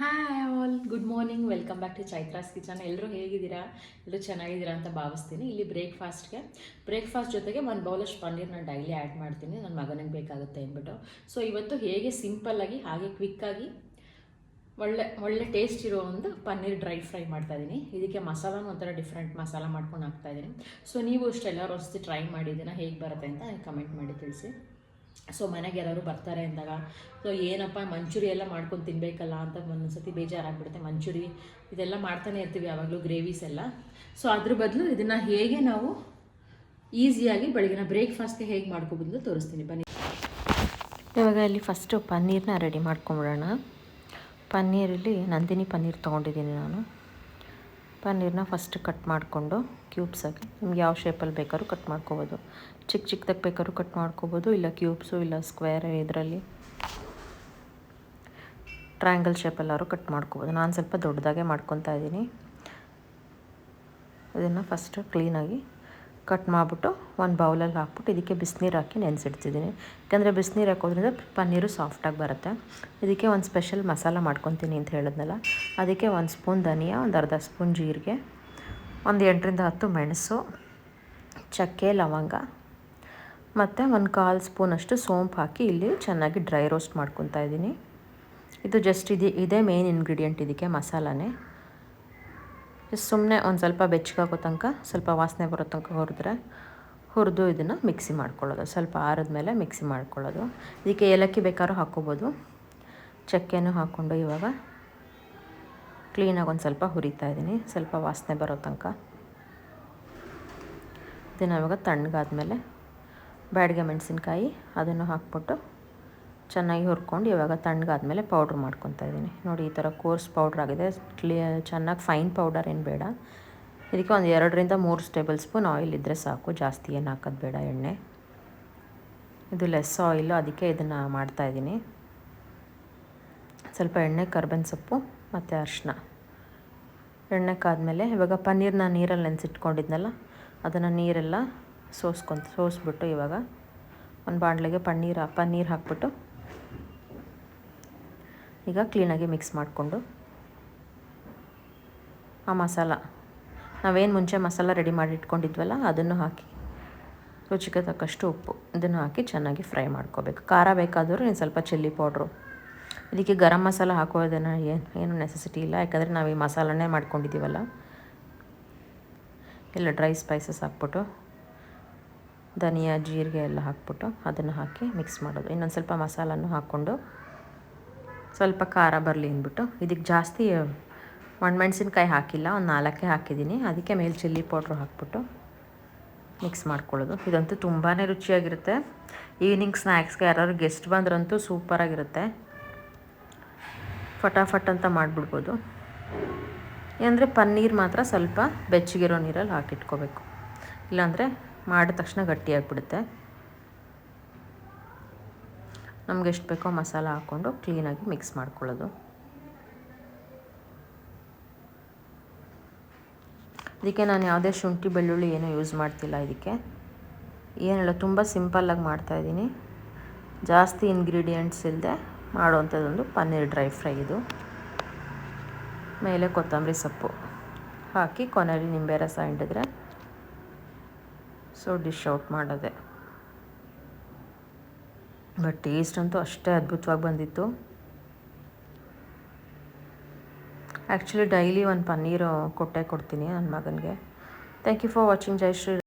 Hi all, good morning. Welcome back to Chaitra's kitchen. ಎಲ್ಲರೂ ಹೇಗಿದ್ದೀರಾ? ಎಲ್ಲರೂ ಚೆನ್ನಾಗಿದ್ದೀರಾ ಅಂತ ಭಾವಿಸ್ತೀನಿ. ಇಲ್ಲಿ ಬ್ರೇಕ್ಫಾಸ್ಟ್ ಜೊತೆಗೆ ಒಂದು ಬೌಲಷ್ಟು ಪನ್ನೀರ್ ನಾನು ಡೈಲಿ ಆ್ಯಡ್ ಮಾಡ್ತೀನಿ, ನನ್ನ ಮಗನಿಗೆ ಬೇಕಾಗುತ್ತೆ ಅಂದ್ಬಿಟ್ಟು. ಸೊ ಇವತ್ತು ಹೇಗೆ ಸಿಂಪಲ್ಲಾಗಿ ಹಾಗೆ ಕ್ವಿಕ್ಕಾಗಿ ಒಳ್ಳೆ ಒಳ್ಳೆ ಟೇಸ್ಟ್ ಇರೋ ಒಂದು ಪನ್ನೀರ್ ಡ್ರೈ ಫ್ರೈ ಮಾಡ್ತಾಯಿದ್ದೀನಿ. ಇದಕ್ಕೆ ಮಸಾಲಾನು ಒಂಥರ ಡಿಫ್ರೆಂಟ್ ಮಸಾಲ ಮಾಡ್ಕೊಂಡು ಹಾಕ್ತಾಯಿದ್ದೀನಿ. ಸೊ ನೀವು ಅಷ್ಟು ಎಲ್ಲರೂ ಒಂದ್ಸತಿ ಟ್ರೈ ಮಾಡಿದ್ದೀನ, ಹೇಗೆ ಬರುತ್ತೆ ಅಂತ ಕಮೆಂಟ್ ಮಾಡಿ ತಿಳಿಸಿ. ಸೊ ಮನೆಗೆ ಯಾರಾದ್ರು ಬರ್ತಾರೆ ಅಂದಾಗ ಸೊ ಏನಪ್ಪ ಮಂಚೂರಿ ಎಲ್ಲ ಮಾಡ್ಕೊಂಡು ತಿನ್ನಬೇಕಲ್ಲ ಅಂತ ಒಂದೊಂದ್ಸತಿ ಬೇಜಾರಾಗ್ಬಿಡುತ್ತೆ. ಮಂಚೂರಿ ಇದೆಲ್ಲ ಮಾಡ್ತಾನೆ ಇರ್ತೀವಿ ಯಾವಾಗಲೂ, ಗ್ರೇವೀಸ್ ಎಲ್ಲ. ಸೊ ಅದ್ರ ಬದಲು ಇದನ್ನು ಹೇಗೆ ನಾವು ಈಸಿಯಾಗಿ ಬೆಳಗಿನ ಬ್ರೇಕ್ಫಾಸ್ಟ್ಗೆ ಹೇಗೆ ಮಾಡ್ಕೊಬೋದು ತೋರಿಸ್ತೀನಿ ಬನ್ನಿ. ಇವಾಗ ಇಲ್ಲಿ ಫಸ್ಟು ಪನ್ನೀರನ್ನ ರೆಡಿ ಮಾಡ್ಕೊಂಬಿಡೋಣ. ಪನ್ನೀರಲ್ಲಿ ನಂದಿನಿ ಪನ್ನೀರ್ ತೊಗೊಂಡಿದ್ದೀನಿ ನಾನು. ಪನ್ನೀರನ್ನ ಫಸ್ಟ್ ಕಟ್ ಮಾಡಿಕೊಂಡು ಕ್ಯೂಬ್ಸಾಗಿ ನಿಮ್ಗೆ ಯಾವ ಶೇಪಲ್ಲಿ ಬೇಕಾದ್ರೂ ಕಟ್ ಮಾಡ್ಕೋಬೋದು. ಚಿಕ್ಕದಾಗಿ ಬೇಕಾದ್ರೂ ಕಟ್ ಮಾಡ್ಕೋಬೋದು, ಇಲ್ಲ ಕ್ಯೂಬ್ಸು ಇಲ್ಲ ಸ್ಕ್ವೇರ್ ಇದರಲ್ಲಿ ಟ್ರಯಾಂಗಲ್ ಶೇಪಲ್ಲಾದ್ರು ಕಟ್ ಮಾಡ್ಕೋಬೋದು. ನಾನು ಸ್ವಲ್ಪ ದೊಡ್ಡದಾಗೆ ಮಾಡ್ಕೊತಾ ಇದ್ದೀನಿ. ಇದನ್ನು ಫಸ್ಟು ಕ್ಲೀನಾಗಿ ಕಟ್ ಮಾಡಿಬಿಟ್ಟು ಒಂದು ಬೌಲಲ್ಲಿ ಹಾಕ್ಬಿಟ್ಟು ಇದಕ್ಕೆ ಬಿಸಿನೀರು ಹಾಕಿ ನೆನೆಸಿಡ್ತಿದ್ದೀನಿ. ಯಾಕಂದರೆ ಬಿಸಿನೀರು ಹಾಕೋದ್ರಿಂದ ಪನ್ನೀರು ಸಾಫ್ಟಾಗಿ ಬರುತ್ತೆ. ಇದಕ್ಕೆ ಒಂದು ಸ್ಪೆಷಲ್ ಮಸಾಲ ಮಾಡ್ಕೊತೀನಿ ಅಂತ ಹೇಳಿದ್ನಲ್ಲ, ಅದಕ್ಕೆ 1 ಸ್ಪೂನ್ ಧನಿಯಾ, ಒಂದು ಅರ್ಧ ಸ್ಪೂನ್ ಜೀರಿಗೆ, ಒಂದು 8ರಿಂದ 10 ಮೆಣಸು, ಚಕ್ಕೆ, ಲವಂಗ ಮತ್ತು ಒಂದು 1/4 ಸ್ಪೂನಷ್ಟು ಸೋಂಪು ಹಾಕಿ ಇಲ್ಲಿ ಚೆನ್ನಾಗಿ ಡ್ರೈ ರೋಸ್ಟ್ ಮಾಡ್ಕೊತಾ ಇದ್ದೀನಿ. ಇದು ಜಸ್ಟ್ ಇದೇ ಮೇನ್ ಇಂಗ್ರೀಡಿಯೆಂಟ್ ಇದಕ್ಕೆ, ಮಸಾಲನೇ. ಸುಮ್ಮನೆ ಒಂದು ಸ್ವಲ್ಪ ಬೆಚ್ಚಗಾಗೋ ತನಕ, ಸ್ವಲ್ಪ ವಾಸನೆ ಬರೋ ತನಕ ಹುರಿದು ಇದನ್ನು ಮಿಕ್ಸಿ ಮಾಡ್ಕೊಳ್ಳೋದು. ಸ್ವಲ್ಪ ಆರಿದ ಮೇಲೆ ಮಿಕ್ಸಿ ಮಾಡ್ಕೊಳ್ಳೋದು. ಇದಕ್ಕೆ ಏಲಕ್ಕಿ ಬೇಕಾದ್ರೂ ಹಾಕ್ಕೋಬೋದು. ಚಕ್ಕೆನೂ ಹಾಕ್ಕೊಂಡು ಇವಾಗ ಕ್ಲೀನಾಗಿ ಒಂದು ಸ್ವಲ್ಪ ಹುರಿತಾ ಇದ್ದೀನಿ, ಸ್ವಲ್ಪ ವಾಸನೆ ಬರೋ ತನಕ. ಇದನ್ನು ಇವಾಗ ತಣ್ಣಗಾದ್ಮೇಲೆ ಬ್ಯಾಡಗೆ ಮೆಣಸಿನ್ಕಾಯಿ ಅದನ್ನು ಹಾಕ್ಬಿಟ್ಟು ಚೆನ್ನಾಗಿ ಹುರ್ಕೊಂಡು ಇವಾಗ ತಣ್ಣಗಾದ್ಮೇಲೆ ಪೌಡ್ರ್ ಮಾಡ್ಕೊತಾ ಇದ್ದೀನಿ. ನೋಡಿ, ಈ ಥರ ಕೋರ್ಸ್ ಪೌಡ್ರ್ ಆಗಿದೆ. ಚೆನ್ನಾಗಿ ಫೈನ್ ಪೌಡರ್ ಏನು ಬೇಡ. ಇದಕ್ಕೆ ಒಂದು 2ರಿಂದ 3 ಟೇಬಲ್ ಸ್ಪೂನ್ ಆಯಿಲ್ ಇದ್ದರೆ ಸಾಕು, ಜಾಸ್ತಿ ಏನು ಹಾಕೋದು ಬೇಡ. ಎಣ್ಣೆ ಇದು ಲೆಸ್ ಆಯಿಲು, ಅದಕ್ಕೆ ಇದನ್ನು ಮಾಡ್ತಾಯಿದ್ದೀನಿ. ಸ್ವಲ್ಪ ಎಣ್ಣೆ, ಕರ್ಬೇವಿನ ಸೊಪ್ಪು ಮತ್ತು ಅರಿಶಿನ. ಎಣ್ಣೆ ಕಾದ್ಮೇಲೆ ಇವಾಗ ಪನ್ನೀರನ್ನ ನೀರಲ್ಲಿ ನೆನೆಸಿಟ್ಕೊಂಡಿದ್ನಲ್ಲ, ಅದನ್ನು ನೀರೆಲ್ಲ ಸೋಸ್ಬಿಟ್ಟು ಇವಾಗ ಒಂದು ಬಾಣಲೆಗೆ ಪನ್ನೀರ್ ಹಾಕ್ಬಿಟ್ಟು ಈಗ ಕ್ಲೀನಾಗಿ ಮಿಕ್ಸ್ ಮಾಡಿಕೊಂಡು ಆ ಮಸಾಲ, ನಾವೇನು ಮುಂಚೆ ಮಸಾಲ ರೆಡಿ ಮಾಡಿ ಇಟ್ಕೊಂಡಿದ್ವಲ್ಲ ಅದನ್ನು ಹಾಕಿ, ರುಚಿಗೆ ತಕ್ಕಷ್ಟು ಉಪ್ಪು ಇದನ್ನು ಹಾಕಿ ಚೆನ್ನಾಗಿ ಫ್ರೈ ಮಾಡ್ಕೋಬೇಕು. ಖಾರ ಬೇಕಾದರೂ ಇನ್ನು ಸ್ವಲ್ಪ ಚಿಲ್ಲಿ ಪೌಡ್ರು. ಇದಕ್ಕೆ ಗರಂ ಮಸಾಲ ಹಾಕೋದನ್ನು ಏನು ನೆಸೆಸಿಟಿ ಇಲ್ಲ, ಯಾಕಂದರೆ ನಾವು ಈ ಮಸಾಲನೇ ಮಾಡ್ಕೊಂಡಿದ್ದೀವಲ್ಲ. ಎಲ್ಲ ಡ್ರೈ ಸ್ಪೈಸಸ್ ಹಾಕ್ಬಿಟ್ಟು ಧನಿಯಾ, ಜೀರಿಗೆ ಎಲ್ಲ ಹಾಕ್ಬಿಟ್ಟು ಅದನ್ನು ಹಾಕಿ ಮಿಕ್ಸ್ ಮಾಡೋದು. ಇನ್ನೊಂದು ಸ್ವಲ್ಪ ಮಸಾಲನ್ನು ಹಾಕ್ಕೊಂಡು ಸ್ವಲ್ಪ ಖಾರ ಬರಲಿ ಅಂದ್ಬಿಟ್ಟು ಇದಕ್ಕೆ ಜಾಸ್ತಿ ಒಣಮೆಣ್ಸಿನ್ಕಾಯಿ ಹಾಕಿಲ್ಲ, ಒಂದು 4 ಹಾಕಿದ್ದೀನಿ. ಅದಕ್ಕೆ ಮೇಲೆ ಚಿಲ್ಲಿ ಪೌಡ್ರು ಹಾಕ್ಬಿಟ್ಟು ಮಿಕ್ಸ್ ಮಾಡ್ಕೊಳ್ಳೋದು. ಇದಂತೂ ತುಂಬಾ ರುಚಿಯಾಗಿರುತ್ತೆ. ಈವ್ನಿಂಗ್ ಸ್ನ್ಯಾಕ್ಸ್ಗೆ ಯಾರಾದ್ರು ಗೆಸ್ಟ್ ಬಂದ್ರಂತೂ ಸೂಪರಾಗಿರುತ್ತೆ. ಫಟಾಫಟ್ ಅಂತ ಮಾಡಿಬಿಡ್ಬೋದು. ಏನಂದರೆ ಪನ್ನೀರ್ ಮಾತ್ರ ಸ್ವಲ್ಪ ಬೆಚ್ಚಗಿರೋ ನೀರಲ್ಲಿ ಹಾಕಿಟ್ಕೋಬೇಕು, ಇಲ್ಲಾಂದರೆ ಮಾಡಿದ ತಕ್ಷಣ ಗಟ್ಟಿಯಾಗಿಬಿಡುತ್ತೆ. ನಮ್ಗೆ ಎಷ್ಟು ಬೇಕೋ ಮಸಾಲ ಹಾಕ್ಕೊಂಡು ಕ್ಲೀನಾಗಿ ಮಿಕ್ಸ್ ಮಾಡ್ಕೊಳ್ಳೋದು. ಇದಕ್ಕೆ ನಾನು ಯಾವುದೇ ಶುಂಠಿ ಬೆಳ್ಳುಳ್ಳಿ ಏನೂ ಯೂಸ್ ಮಾಡ್ತಿಲ್ಲ. ಇದಕ್ಕೆ ಏನಿಲ್ಲ, ತುಂಬ ಸಿಂಪಲ್ಲಾಗಿ ಮಾಡ್ತಾಯಿದ್ದೀನಿ. ಜಾಸ್ತಿ ಇಂಗ್ರೀಡಿಯೆಂಟ್ಸ್ ಇಲ್ಲದೆ ಮಾಡೋವಂಥದ್ದೊಂದು ಪನ್ನೀರ್ ಡ್ರೈ ಫ್ರೈ ಇದು. ಮೇಲೆ ಕೊತ್ತಂಬರಿ ಸೊಪ್ಪು ಹಾಕಿ ಕೊನೆಯಲ್ಲಿ ನಿಂಬೆ ರಸ ಹಿಂಡಿದ್ರೆ ಸೊ ಡಿಶ್ ಔಟ್ ಮಾಡೋದೆ. ಬಟ್ ಟೇಸ್ಟ್ ಅಂತೂ ಅಷ್ಟೇ ಅದ್ಭುತವಾಗಿ ಬಂದಿತ್ತು. ಆ್ಯಕ್ಚುಲಿ ಡೈಲಿ ಒಂದು ಪನ್ನೀರು ಕೊಡ್ತೀನಿ ನನ್ನ ಮಗನಿಗೆ. Thank you for watching. ಜೈ ಶ್ರೀ